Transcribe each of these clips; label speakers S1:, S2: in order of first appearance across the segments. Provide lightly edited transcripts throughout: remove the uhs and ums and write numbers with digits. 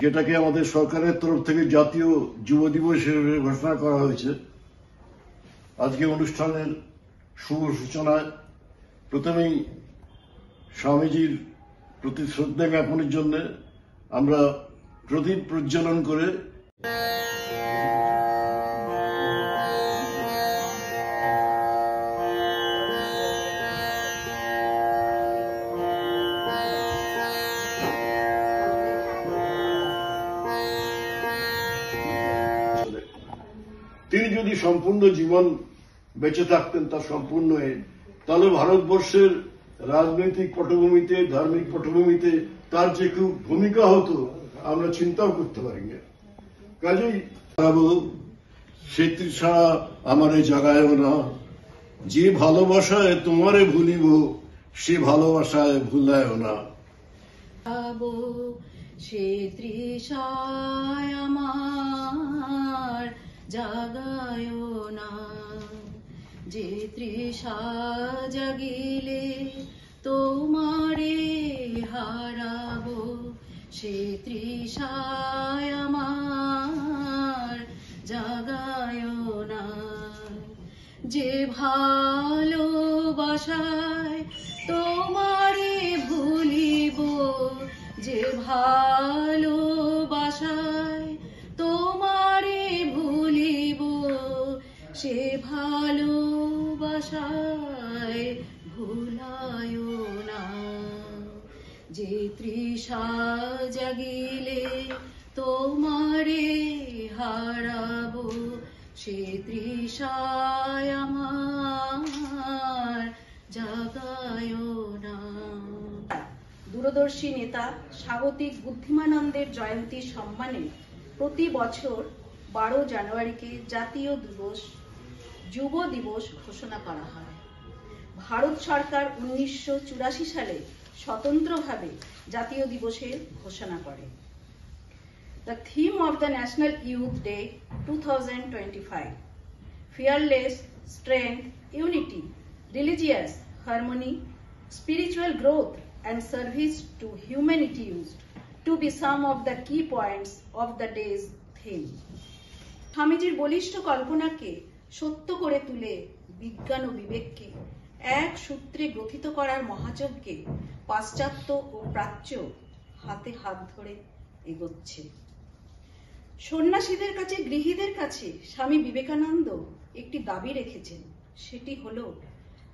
S1: যেটাকে আমাদের সরকারের তরফ থেকে জাতীয় যুব দিবস হিসেবে ঘোষণা করা হয়েছে। আজকে অনুষ্ঠানের শুভ সূচনায় প্রথমেই স্বামীজির প্রতি শ্রদ্ধা জ্ঞাপনের জন্য আমরা প্রদীপ প্রজ্বলন করে তিনি যদি সম্পূর্ণ জীবন বেঁচে থাকতেন তা সম্পূর্ণ তাহলে ভারতবর্ষের রাজনৈতিক পটভূমিতে, ধার্মিক পটভূমিতে তার যে খুব ভূমিকা হতো আমরা চিন্তাও করতে পারি না। কাজেই সে তৃষা আমারে জাগায়ও না, যে ভালোবাসায় তোমারে ভুলিব সে ভালোবাসায় ভুলায়ও না।
S2: সে তৃষায় আমার জাগায়ও না, যে তৃষা জাগিলে তোমারে হারাবো, সে তৃষায় আমার জাগায়ও না। যে ভালোবাসায় তোমারে ভুলিব, যে ভালোবাসায় তোমারে ভুলিব, সে ভালোবাসায় ভুলায়ও না। যে তৃষা জাগিলে তোমারে হারাবো, সে তৃষায় আমার জাগায়ও না। দূরদর্শী নেতা স্বাগতিক বুদ্ধিমানন্দের জয়ন্তী সম্মানে প্রতি বছর 12 জানুয়ারিকে জাতীয় দিবস, যুব দিবস ঘোষণা করা হয়। ভারত সরকার 1984 সালে স্বতন্ত্রভাবে জাতীয় দিবসের ঘোষণা করে। The theme of the National Youth Day 2025: fearless strength, unity, religious harmony, spiritual growth and service to humanity used to be some of the key points of the day's theme. স্বামীজির বলিষ্ঠ কল্পনাকে সত্য করে তুলে বিজ্ঞান ও বিবেককে এক সূত্রে গ্রথিত করার মহাযজ্ঞে পাশ্চাত্য ও প্রাচ্য হাতে হাত ধরে এগোচ্ছে। সন্ন্যাসীদের কাছে, গৃহীদের কাছে স্বামী বিবেকানন্দ একটি দাবি রেখেছেন, সেটি হলো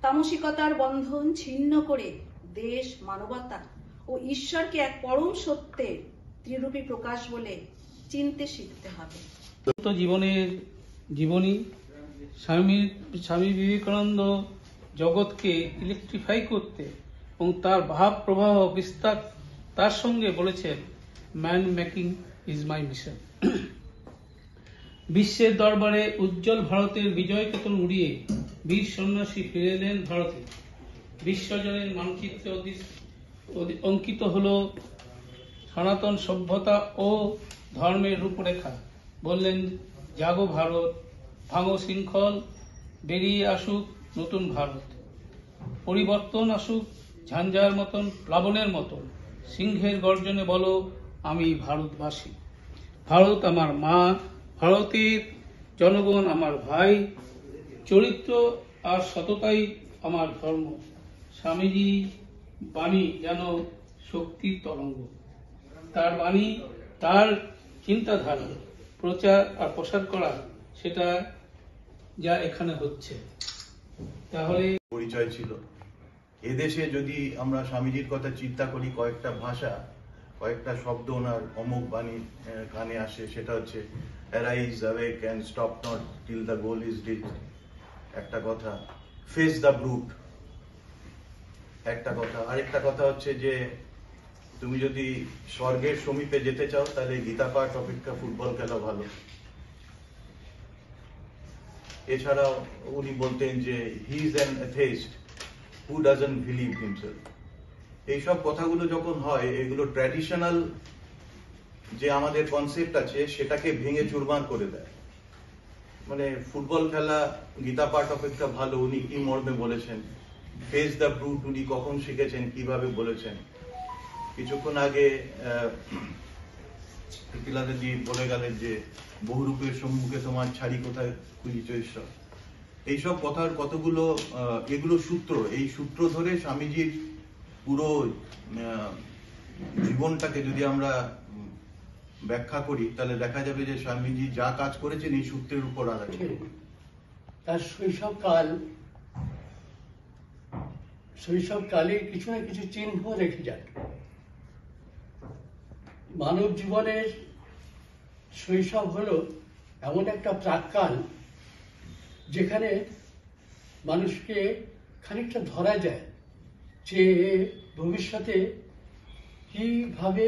S2: তামসিকতার বন্ধন ছিন্ন করে দেশ, মানবতা ও ঈশ্বরকে এক পরম সত্যের ত্রিরূপী প্রকাশ বলে চিনতে শিখতে হবে।
S3: জীবনী স্বামী বিবেকানন্দ জগৎকে ইলেকট্রিফাই করতে এবং তার ভাব প্রবাহ বিস্তার তার সঙ্গে বলেছেন, man making is my mission. বিশ্বের দরবারে উজ্জ্বল ভারতের বিজয় কেতন উড়িয়ে বীর সন্ন্যাসী ফিরে এলেন ভারতে। বিশ্বজনের মানচিত্রে অঙ্কিত হল সনাতন সভ্যতা ও ধর্মের রূপরেখা। বললেন, জাগো ভারত, ভাঙো শৃঙ্খল, বেরিয়ে আসুক নতুন ভারত। পরিবর্তন আসুক ঝঞ্ঝার মতন, প্লাবনের মতন, সিংহের গর্জনে বলো আমি ভারতবাসী। ভারত আমার মা, ভারতের জনগণ আমার ভাই, চরিত্র আর সততাই আমার ধর্ম। স্বামীজি বাণী যেন শক্তির তরঙ্গ। তার বাণী, তার চিন্তাধারা প্রচার আর প্রসার করা, সেটা যা এখানে হচ্ছে। তাহলে
S4: পরিচয় ছিল এদেশে। যদি আমরা স্বামীজির কথা চিন্তা করি, কয়েকটা ভাষা, কয়েকটা শব্দ ওনার অমুক বাণী কানে আসে, সেটা হচ্ছে arise, awake and stop not till the goal is reached একটা কথা, ফেস দ্য ব্রুট একটা কথা, আরেকটা কথা হচ্ছে যে তুমি যদি স্বর্গের সমীপে যেতে চাও তাহলে গীতা পাঠ অপেক্ষা ফুটবল খেলা ভালো। এছাড়াও উনি বলতেন যে he is an atheist who doesn't believe himself. এইসব কথাগুলো যখন হয়, এগুলো ট্র্যাডিশনাল যে আমাদের কনসেপ্ট আছে সেটাকে ভেঙে চুরমার করে দেয়। মানে ফুটবল খেলা গীতা পাঠ অপেক্ষা ভালো, উনি কি মর্মে বলেছেন, ফেস দ্য ব্রুট উনি কখন শিখেছেন, কিভাবে বলেছেন, কিছুক্ষণ আগে প্রীতিলা দিদি বলে গেলেন যে বহুরূপের সম্মুখে তোমার ছাড়ি কোথায় খুঁজিছ ঈশ্বর। এইসব কথার কতগুলো এগুলো সূত্র, এই সূত্র ধরে স্বামীজির পুরো জীবনটাকে যদি আমরা ব্যাখ্যা করি তাহলে দেখা যাবে যে স্বামীজি যা কাজ করেছেন এই সূত্রের উপর আধারিত।
S5: তার শৈশবকালে কিছু না কিছু চিহ্ন রেখে যান। মানব জীবনের শৈশব হলো এমন একটা প্রাক্কাল যেখানে মানুষকে খানিকটা ধরা যায় যে ভবিষ্যতে কিভাবে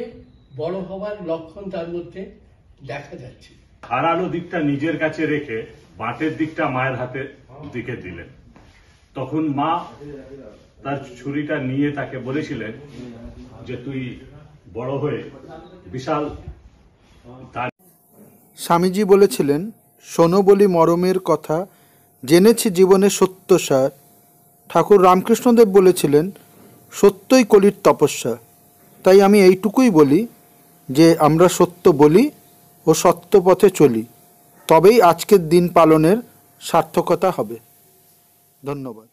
S5: বড় হবার লক্ষণ তার মধ্যে দেখা যাচ্ছে।
S6: হারানো দিকটা নিজের কাছে রেখে বাটের দিকটা মায়ের হাতে দিকে দিলেন। তখন মা তার ছুরিটা নিয়ে তাকে বলেছিলেন যে তুই বড় হয়ে বিশাল।
S7: স্বামীজি বলেছিলেন, শোনো বলি মরমের কথা, জেনেছি জীবনের সত্যসার। ঠাকুর রামকৃষ্ণদেব বলেছিলেন, সত্যই কলির তপস্যা। তাই আমি এইটুকুই বলি যে আমরা সত্য বলি ও সত্য পথে চলি, তবেই আজকের দিন পালনের সার্থকতা হবে। ধন্যবাদ।